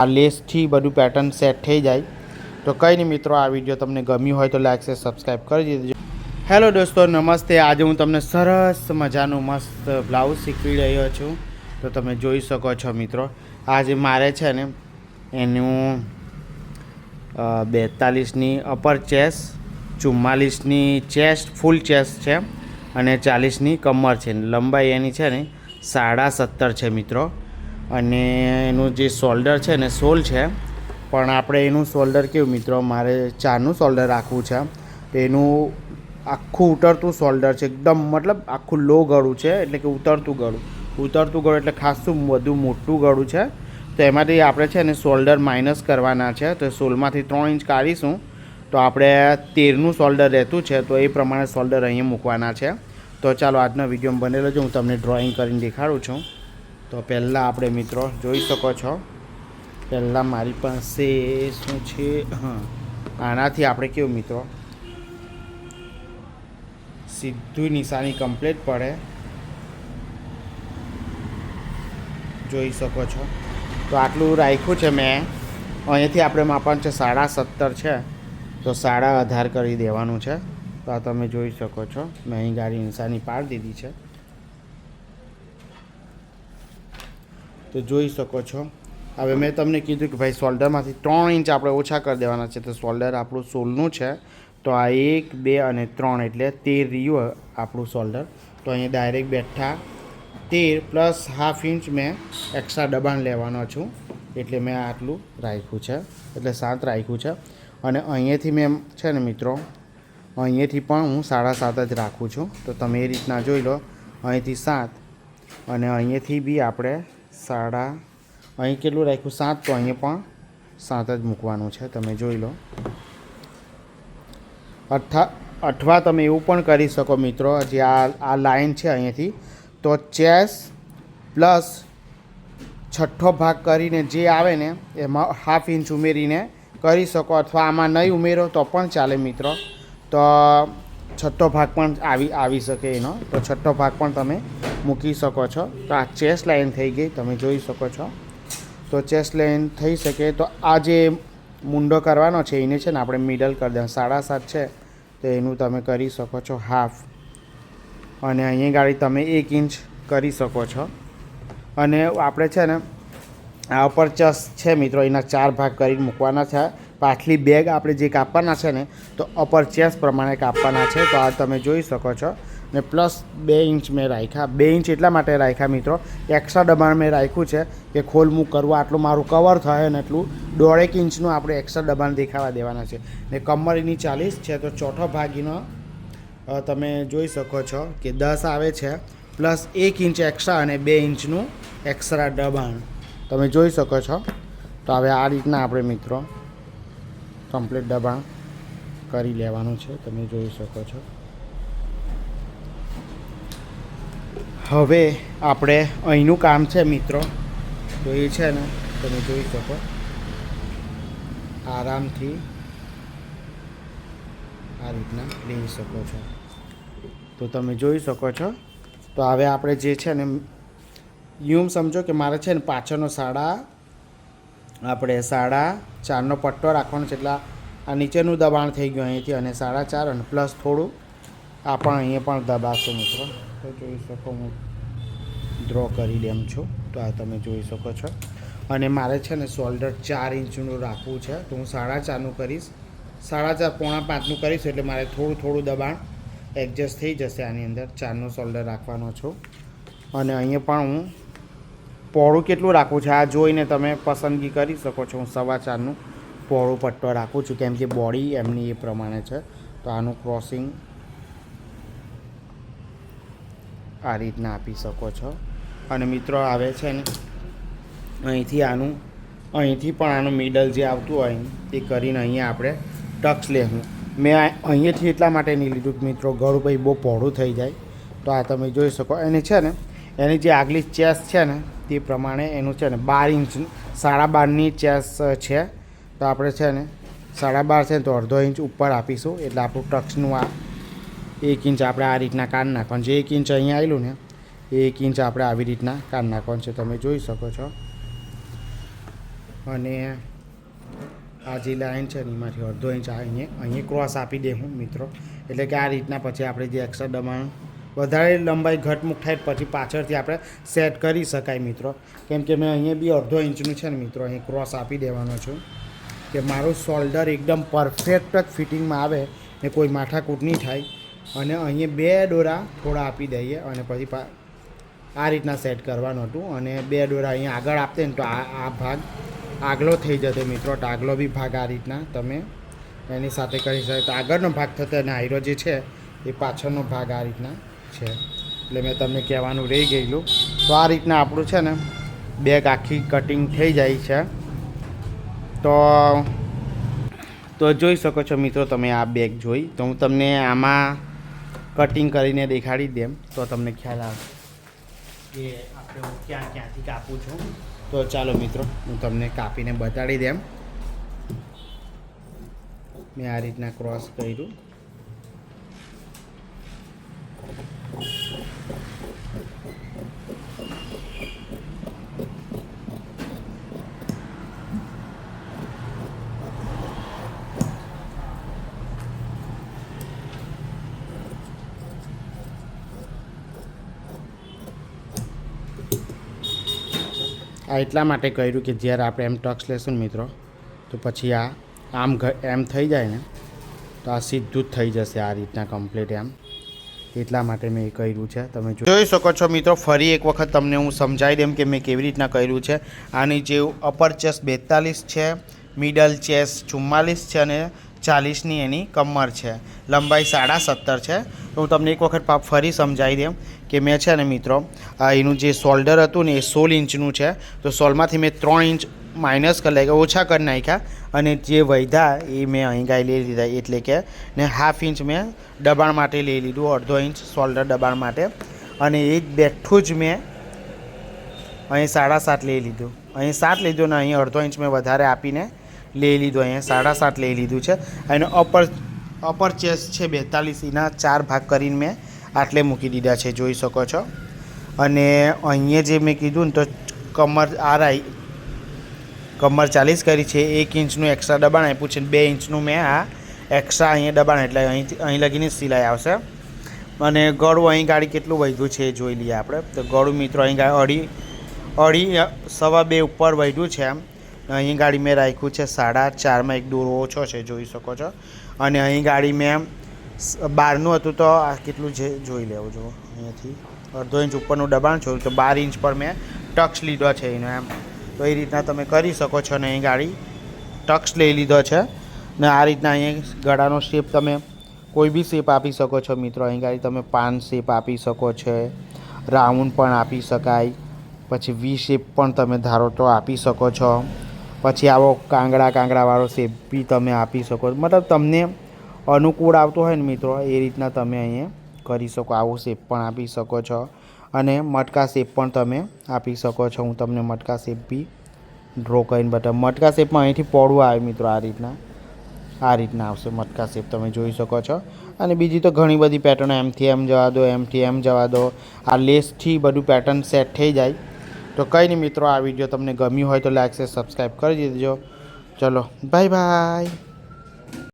આ લેસથી બધું pattern set થઈ જાય. તો કંઈ નહીં મિત્રો, આ વિડીયો તમને ગમ્યું હોય તો લાઈક છે, સબસ્ક્રાઈબ કરી દેજો. હેલો દોસ્તો, નમસ્તે. આજે હું તમને સરસ મજાનું મસ્ત બ્લાઉઝ શીખવી રહ્યો છું. તો તમે જોઈ શકો છો મિત્રો, આજે મારે છે ને એનું 42ની અપર ચેસ્ટ, 44ની ચેસ્ટ ફૂલ ચેસ્ટ છે અને 40ની કમર છે. લંબાઈ એની છે ને 17.5 છે મિત્રો. અને એનું જે શોલ્ડર છે ને 16 છે, પણ આપણે એનું શોલ્ડર કેવું મિત્રો, મારે 4નું શોલ્ડર રાખવું છે. તો એનું આખું ઉતરતું શોલ્ડર છે, એકદમ મતલબ આખું લો ગળું છે, એટલે કે ઉતરતું ગળું એટલે ખાસું બધું મોટું ગળું છે. તો એમાંથી આપણે છે ને શોલ્ડર માઇનસ કરવાના છે. તો 16માંથી 3 ઇંચ કાઢીશું તો આપણે 13નું શોલ્ડર રહેતું છે. તો એ પ્રમાણે શોલ્ડર અહીંયા મૂકવાના છે. તો ચાલો આજનો વિડીયો બનેલો છે, હું તમને ડ્રોઈંગ કરીને દેખાડું છું. તો પહેલાં આપણે મિત્રો જોઈ શકો છો, પહેલાં મારી પાસે શું છે, આનાથી આપણે કેવું મિત્રો સીધું નિશાની કમ્પ્લીટ પડે, જોઈ શકો છો. તો આટલું રાખ્યું છે મેં. અહીંયાથી આપણે માપવાનું છે 17.5 છે, તો 18.5 કરી દેવાનું છે. તો આ તમે જોઈ શકો છો, મેં અહીં ગાડી નિશાની પાડી દીધી છે. તો જોઈ શકો છો. હવે મેં તમને કીધું કે ભાઈ શોલ્ડરમાંથી 3 ઇંચ આપણે ઓછા કરી દેવાના છે. તો શોલ્ડર આપણું 16નું છે, તો આ 1, 2 અને 3 એટલે 13 રહ્યું આપણું શોલ્ડર. તો અહીંયા ડાયરેક્ટ બેઠા 13 પ્લસ હાફ ઇંચ મેં એક્સ્ટ્રા દબાણ લેવાનો છું, એટલે મેં આટલું રાખ્યું છે, એટલે 7 રાખ્યું છે. અને અહીંયાથી મેં છે ને મિત્રો, અહીંયાથી પણ હું 7.5 જ રાખું છું. તો તમે એ રીતના જોઈ લો, અહીંથી 7 અને અહીંયાથી બી આપણે અહીં કેટલું રાખ્યું 7, તો અહીંયા પણ 7 જ મૂકવાનું છે. તમે જોઈ લો. અથવા તમે એવું પણ કરી શકો મિત્રો, જે આ લાઈન છે અહીંયાથી, તો ચેસ્ટ પ્લસ છઠ્ઠો ભાગ કરીને જે આવે ને એમાં હાફ ઇંચ ઉમેરીને કરી શકો. અથવા આમાં નહીં ઉમેરો તો પણ ચાલે મિત્રો. તો છઠ્ઠો ભાગ પણ આવી શકે એનો, તો છઠ્ઠો ભાગ પણ તમે મૂકી શકો છો. તો આ ચેસ્ટ લાઈન થઈ ગઈ, તમે જોઈ શકો છો. તો ચેસ્ટ લાઈન થઈ શકે. તો આ જે મુંડો કરવાનો છે એને છે ને આપણે મિડલ કરી દેવાનું. 7.5 છે, તો એનું તમે કરી શકો છો હાફ. અને અહીંયા ગાડી તમે 1 ઇંચ કરી શકો છો. અને આપણે છે ને આ ઉપર ચેસ્ટ છે મિત્રો, એના 4 ભાગ કરીને મૂકવાના છે. પાછલી બેગ આપણે જે કાપવાના છે ને, તો અપર ચેસ્ટ પ્રમાણે કાપવાના છે. તો આ તમે જોઈ શકો છો. ને પ્લસ 2 ઇંચ મેં રાખ્યા. 2 ઇંચ એટલા માટે રાખ્યા મિત્રો, એક્સ્ટ્રા દબાણ મેં રાખ્યું છે કે ખોલમૂક કરવું, આટલું મારું કવર થાય ને એટલું 1.5 ઇંચનું આપણે એક્સ્ટ્રા દબાણ દેખાવા દેવાના છે. ને કમરની 40 છે, તો ચોથો ભાગીનો તમે જોઈ શકો છો કે 10 આવે છે, પ્લસ 1 ઇંચ એક્સ્ટ્રા અને 2 ઇંચનું એક્સ્ટ્રા દબાણ તમે જોઈ શકો છો. તો હવે આ રીતના આપણે મિત્રો કમ્પ્લીટ દબાણ કરી લેવાનું છે. તમે જોઈ શકો છો. હવે આપણે અહીંનું કામ છે મિત્રો, તો એ છે ને તમે જોઈ શકો આરામથી આ રીતના લઈ શકો છો. તો તમે જોઈ શકો છો. તો હવે આપણે જે છે ને યુમ સમજો કે મારે છે ને પાછળનો 4.5નો પટ્ટો રાખવાનો છે. એટલે આ નીચેનું દબાણ થઈ ગયું અહીંથી, અને 4.5 અને પ્લસ થોડું આ પણ અહીંયા પણ દબાવશો મિત્રો. તો જોઈ શકો, હું ડ્રો કરી દેમ છું. તો આ તમે જોઈ શકો છો. અને મારે છે ને શોલ્ડર 4 ઇંચનું રાખવું છે, તો હું 4.5નું કરીશ. 4.5 પોણા 5નું કરીશ, એટલે મારે થોડું દબાણ એડજસ્ટ થઈ જશે. આની અંદર 4નું શોલ્ડર રાખવાનો છું. અને અહીંયા પણ હું પહોળું કેટલું રાખવું છે આ જોઈને તમે પસંદગી કરી શકો છો. હું 4.25નું પહોળું પટ્ટો રાખું છું, કેમ કે બોડી એમની એ પ્રમાણે છે. તો આનું ક્રોસિંગ આ રીતના આપી શકો છો. અને મિત્રો આવે છે ને અહીંથી પણ આનું મિડલ જે આવતું હોય એ કરીને અહીંયા આપણે ટક્સ લેવું. મેં અહીંયાથી એટલા માટે નહીં લીધું કે મિત્રો ગળું ભાઈ બહુ પહોળું થઈ જાય. તો આ તમે જોઈ શકો. એને છે ને એની જે આગલી ચેસ્ટ છે ને તે પ્રમાણે એનું છે ને 12 ઇંચ 12.5ની ચેસ્ટ છે. તો આપણે છે ને 12.5 છે, તો અડધો ઇંચ ઉપર આપીશું, એટલે આપણું ટક્સનું આ 1 ઇંચ આપણે આ રીતના કાઢી નાખવાનું. જે 1 ઇંચ અહીંયા આવેલું ને એ 1 ઇંચ આપણે આવી રીતના કાઢી નાખવાનું છે. તમે જોઈ શકો છો. અને આ જે લાઈન છે ને એમાંથી અડધો ઇંચ અહીંયા ક્રોસ આપી દે હું મિત્રો, એટલે કે આ રીતના પછી આપણે જે એક્સ્ટ્રા દબાણ વધારે લંબાઈ ઘટમુખ થાય પછી પાછળથી આપણે સેટ કરી શકાય મિત્રો. કેમ કે મેં અહીંયા બી અડધો ઇંચનું છે ને મિત્રો અહીં ક્રોસ આપી દેવાનો છું કે મારું શોલ્ડર એકદમ પરફેક્ટ જ ફિટિંગમાં આવે ને કોઈ માથાકૂટ નહીં થાય. અને અહીંયા 2 દોરા થોડા આપી દઈએ અને પછી આ રીતના સેટ કરવાનું હતું. અને 2 દોરા અહીંયા આગળ આપતે ને તો આ ભાગ આગલો થઈ જતો મિત્રો. તો આગલો બી ભાગ આ રીતના તમે એની સાથે કરી શકો. તો આગળનો ભાગ થતો અને આયરો જે છે એ પાછળનો ભાગ આ રીતના છે. એટલે મેં તમને કહેવાનું રહી ગયેલું. તો આ રીતના આપણું છે ને બેગ આખી કટિંગ થઈ જાય છે. તો જોઈ શકો છો મિત્રો તમે આ બેગ જોઈ. તો હું તમને આમાં કટિંગ કરીને દેખાડી દેમ તો તમને ખ્યાલ આવે કે આપણે હું ક્યાંથી કાપું છું. તો ચાલો મિત્રો હું તમને કાપીને બતાડી દેમ. મેં આ રીતના ક્રોસ કર્યું. આ એટલા માટે કર્યું કે જ્યારે આપણે એમ ટક્સ લેશું ને મિત્રો તો પછી આ એમ થઈ જાય ને તો આ સીધું જ થઈ જશે આ રીતના કમ્પ્લીટ એમ. એટલા માટે મેં એ કર્યું છે. તમે જોઈ શકો છો મિત્રો. ફરી એક વખત તમને હું સમજાવી દઉં કે મેં કેવી રીતના કર્યું છે. આની જે અપર ચેસ્ટ 42 છે, મિડલ ચેસ્ટ 44 છે અને 40ની એની કમર છે. લંબાઈ 17.5 છે. તો હું તમને એક વખત ફરી સમજાવી દઉં કે મેં છે ને મિત્રો એનું જે શોલ્ડર હતું ને એ 16 ઇંચનું છે. તો 16માંથી મેં 3 ઇંચ માઇનસ કરી નાખ્યા, ઓછા કરી નાખ્યા. અને જે વધ્યા એ મેં અહીં ગાઈ લઈ લીધા. એટલે કે ને 1/2 ઇંચ મેં દબાણ માટે લઈ લીધું, અડધો ઇંચ શોલ્ડર દબાણ માટે. અને એ જ બેઠું જ મેં અહીં 7.5 લઈ લીધું. અહીં 7 લીધું ને અહીં અડધો ઇંચ મેં વધારે આપીને લઈ લીધું. અહીંયા 7.5 લઈ લીધું છે. અને અપર ચેસ્ટ છે 42, એના 4 ભાગ કરીને મેં આટલે મૂકી દીધા છે, જોઈ શકો છો. અને અહીંયા જે મેં કીધું ને તો કમર 40 કરી છે. 1 ઇંચનું એક્સ્ટ્રા દબાણ આપ્યું છે. 2 ઇંચનું મેં આ એક્સ્ટ્રા અહીંયા દબાણ, એટલે અહીં લગીને સિલાઈ આવશે. અને ગળું અહીં ગાડી કેટલું વધ્યું છે એ જોઈ લઈએ આપણે. તો ગળું મિત્રો અહીં અઢી 2.25 ઉપર વધ્યું છે એમ. અહીં ગાડી મેં રાખ્યું છે 4.5માં, એક દોરો ઓછો છે, જોઈ શકો છો. અને અહીં ગાડી મેં 12નું હતું તો આ કેટલું છે જોઈ લેવું. જો અહીંયાથી અડધો ઇંચ ઉપરનું દબાણ જોયું તો 12 ઇંચ પર મેં ટક્સ લીધો છે એનો એમ. તો એ રીતના તમે કરી શકો છો. અને અહીં ગાડી ટક્સ લઈ લીધો છે. ને આ રીતના અહીંયા ગળાનો શેપ તમે કોઈ બી શેપ આપી શકો છો મિત્રો. અહીં ગાડી તમે પાન શેપ આપી શકો છો, રાઉન્ડ પણ આપી શકાય, પછી વી શેપ પણ તમે ધારો તો આપી શકો છો. પછી આવો કાંગડાવાળો શેપ બી તમે આપી શકો. મતલબ તમને અનુકૂળ આવતો હોય ને મિત્રો એ રીતના તમે અહીંયા કરી શકો. આવો શેપ પણ આપી શકો છો. અને મટકા શેપ પણ તમે આપી શકો છો. હું તમને મટકા શેપ બી ડ્રો કરીને બતાવું. મટકા શેપમાં અહીંથી પોળું આવે મિત્રો. આ રીતના આવશે મટકા શેપ, તમે જોઈ શકો છો. અને બીજી તો ઘણી બધી પેટર્ન, એમથી એમ જવા દો, એમથી એમ જવા દો. આ લેસથી બધું પેટર્ન સેટ થઈ જાય. તો કંઈ નહીં મિત્રો, આ વિડીયો તમને ગમ્યું હોય તો લાઈક છે, સબસ્ક્રાઈબ કરી દેજો. ચલો બાય બાય.